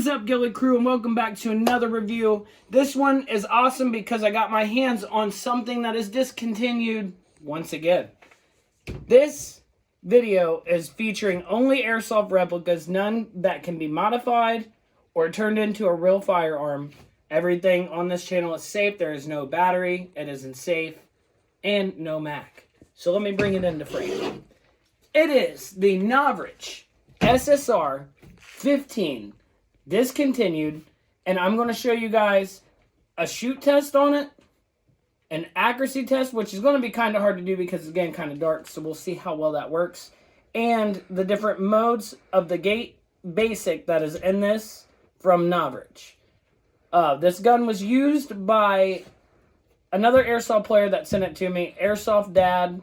is up, Gilly Crew, and welcome back to another review. This one is awesome because I got my hands on something that is discontinued once again. This video is featuring only Airsoft replicas, none that can be modified or turned into a real firearm. Everything on this channel is safe. There is no battery, it isn't safe, and no Mac. So let me bring it into frame. It is the Novritsch SSR15 discontinued, and I'm going to show you guys a shoot test on it, an accuracy test, which is going to be kind of hard to do because it's getting kind of dark, so we'll see how well that works, and the different modes of the gate basic that is in this from Novritsch. This gun was used by another Airsoft player that sent it to me, Airsoft Dad,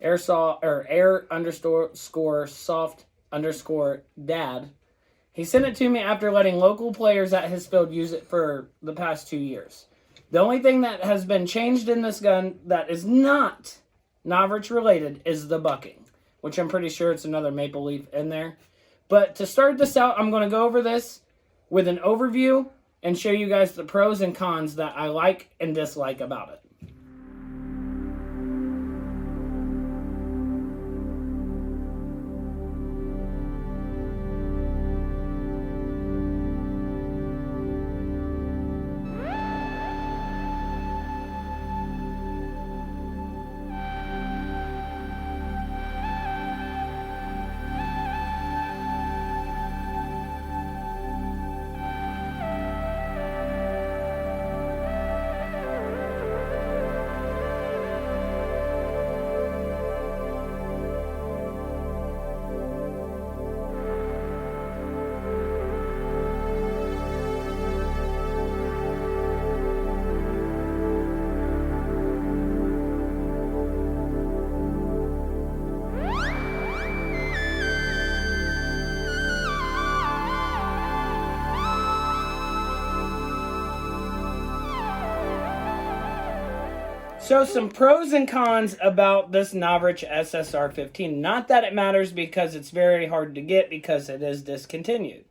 Air_soft_dad. He sent it to me after letting local players at his field use it for the past 2 years. The only thing that has been changed in this gun that is not Novritsch related is the bucking, which I'm pretty sure it's another maple leaf in there. But to start this out, I'm going to go over this with an overview and show you guys the pros and cons that I like and dislike about it. So some pros and cons about this Novritsch SSR15. Not that it matters because it's very hard to get because it is discontinued.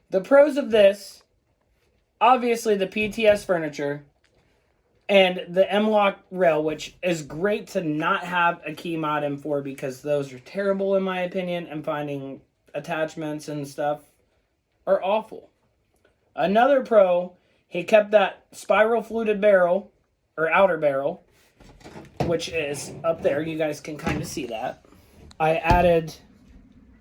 The pros of this, obviously the PTS furniture and the M-Lock rail, which is great to not have a key mod in for because those are terrible in my opinion, and finding attachments and stuff are awful. Another pro, he kept that spiral fluted barrel, or outer barrel, which is up there. You guys can kind of see that. I added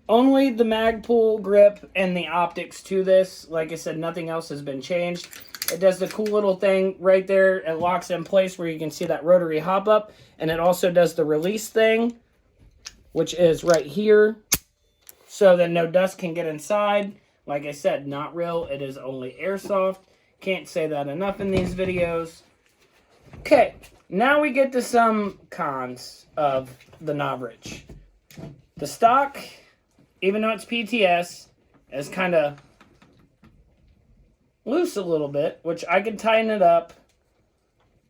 only the mag pull grip and the optics to this. Like I said, nothing else has been changed. It does the cool little thing right there. It locks in place where you can see that rotary hop up. And it also does the release thing, which is right here. So that no dust can get inside. Like I said, not real. It is only Airsoft. Can't say that enough in these videos. Okay, now we get to some cons of the Novritsch. The stock, even though it's PTS, is kind of loose a little bit, which I can tighten it up,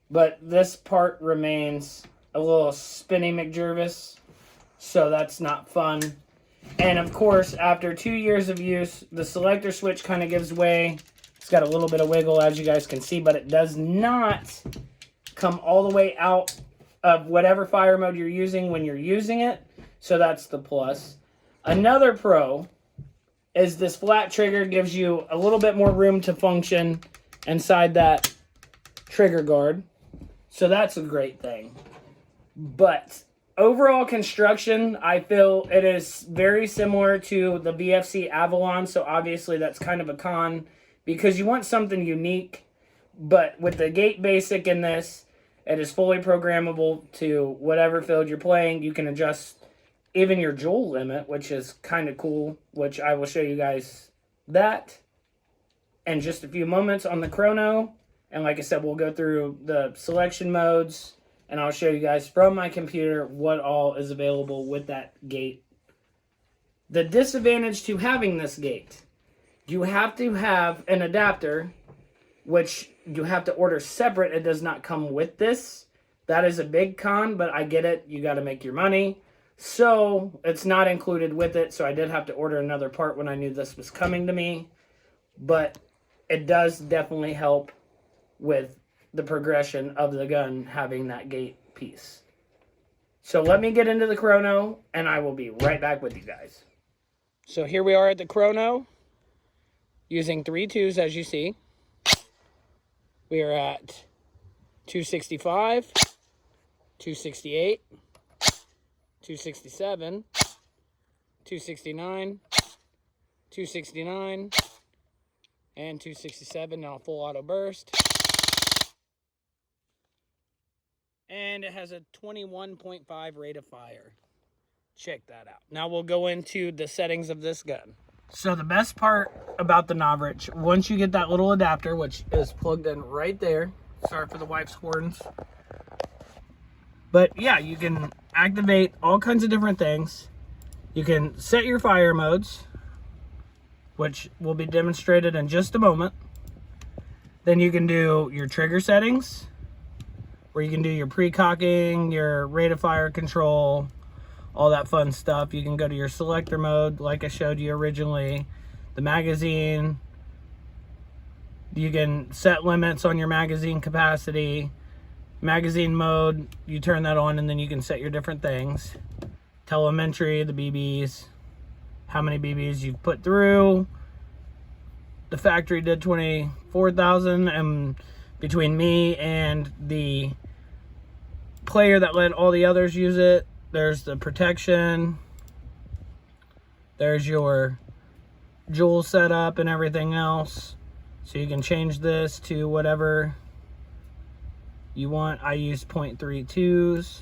but this part remains a little spinny McJervis, so that's not fun. And of course, after 2 years of use, the selector switch kind of gives way. It's got a little bit of wiggle, as you guys can see, but it does not come all the way out of whatever fire mode you're using when you're using it. So that's the plus. Another pro is this flat trigger gives you a little bit more room to function inside that trigger guard. So that's a great thing. But overall construction, I feel it is very similar to the VFC Avalon. So obviously that's kind of a con because you want something unique. But with the gate basic in this, it is fully programmable to whatever field you're playing. You can adjust even your joule limit, which is kind of cool, which I will show you guys that in just a few moments on the chrono. And like I said, we'll go through the selection modes, and I'll show you guys from my computer what all is available with that gate. The disadvantage to having this gate, you have to have an adapter, which you have to order separate. It does not come with this. That is a big con, but I get it. You got to make your money. So it's not included with it. So I did have to order another part when I knew this was coming to me. but it does definitely help with the progression of the gun having that gate piece. So let me get into the chrono, and I will be right back with you guys. So here we are at the chrono, using 3 2s as you see. We are at 265, 268, 267, 269, 269, and 267. Now full auto burst. And it has a 21.5 rate of fire. Check that out. Now we'll go into the settings of this gun. So the best part about the Novritsch, once you get that little adapter, which is plugged in right there. Sorry for the wife's horns. But yeah, you can activate all kinds of different things. You can set your fire modes, which will be demonstrated in just a moment. Then you can do your trigger settings, where you can do your pre-cocking, your rate of fire control, all that fun stuff. You can go to your selector mode, like I showed you originally, the magazine. You can set limits on your magazine capacity. Magazine mode, you turn that on and then you can set your different things. Telemetry, the BBs, how many BBs you've put through. The factory did 24,000, and between me and the player that let all the others use it, there's the protection, there's your jewel setup and everything else. So you can change this to whatever you want. I use 0.32s,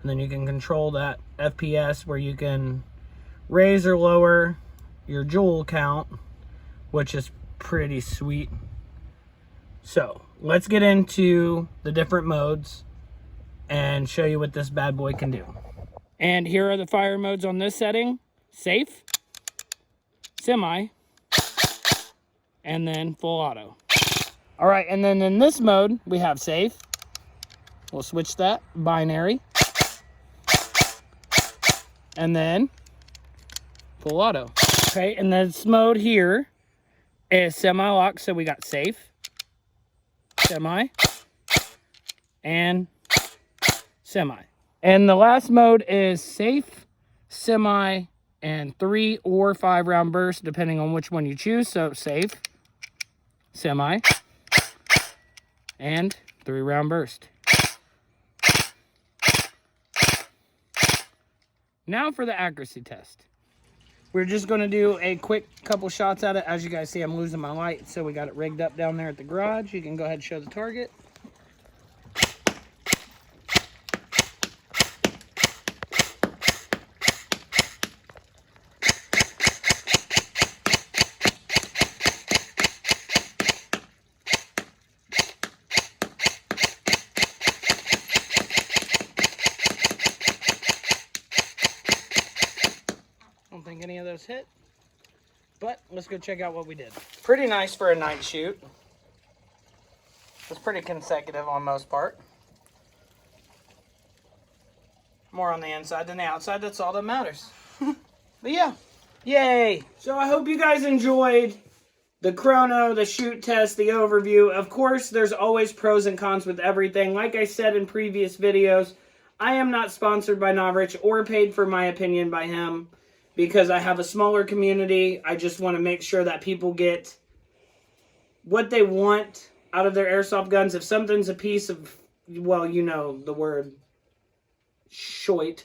and then you can control that FPS where you can raise or lower your jewel count, which is pretty sweet. So let's get into the different modes and show you what this bad boy can do. And here are the fire modes on this setting: safe, semi, and then full auto. All right, and then in this mode, we have safe. We'll switch that, binary. And then full auto. Okay, and this mode here is semi-lock, so we got safe, semi, and semi. And the last mode is safe, semi, and 3 or 5 round burst, depending on which one you choose. So safe, semi, and 3 round burst. Now for the accuracy test. We're just going to do a quick couple shots at it. As you guys see, I'm losing my light, so we got it rigged up down there at the garage. You can go ahead and show the target. I don't think any of those hit, but let's go check out what we did. Pretty nice for a night shoot. It's pretty consecutive on most part. More on the inside than the outside, that's all that matters. But yeah, yay! So I hope you guys enjoyed the chrono, the shoot test, the overview. Of course, there's always pros and cons with everything. Like I said in previous videos, I am not sponsored by Novritsch or paid for my opinion by him, because I have a smaller community. I just want to make sure that people get what they want out of their airsoft guns. If something's a piece of, well, you know the word shoit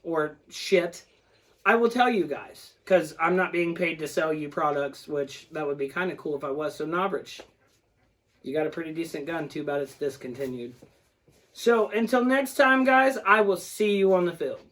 or shit, I will tell you guys, because I'm not being paid to sell you products, which that would be kind of cool if I was. So Novritsch, you got a pretty decent gun, too bad it's discontinued. So until next time, guys, I will see you on the field.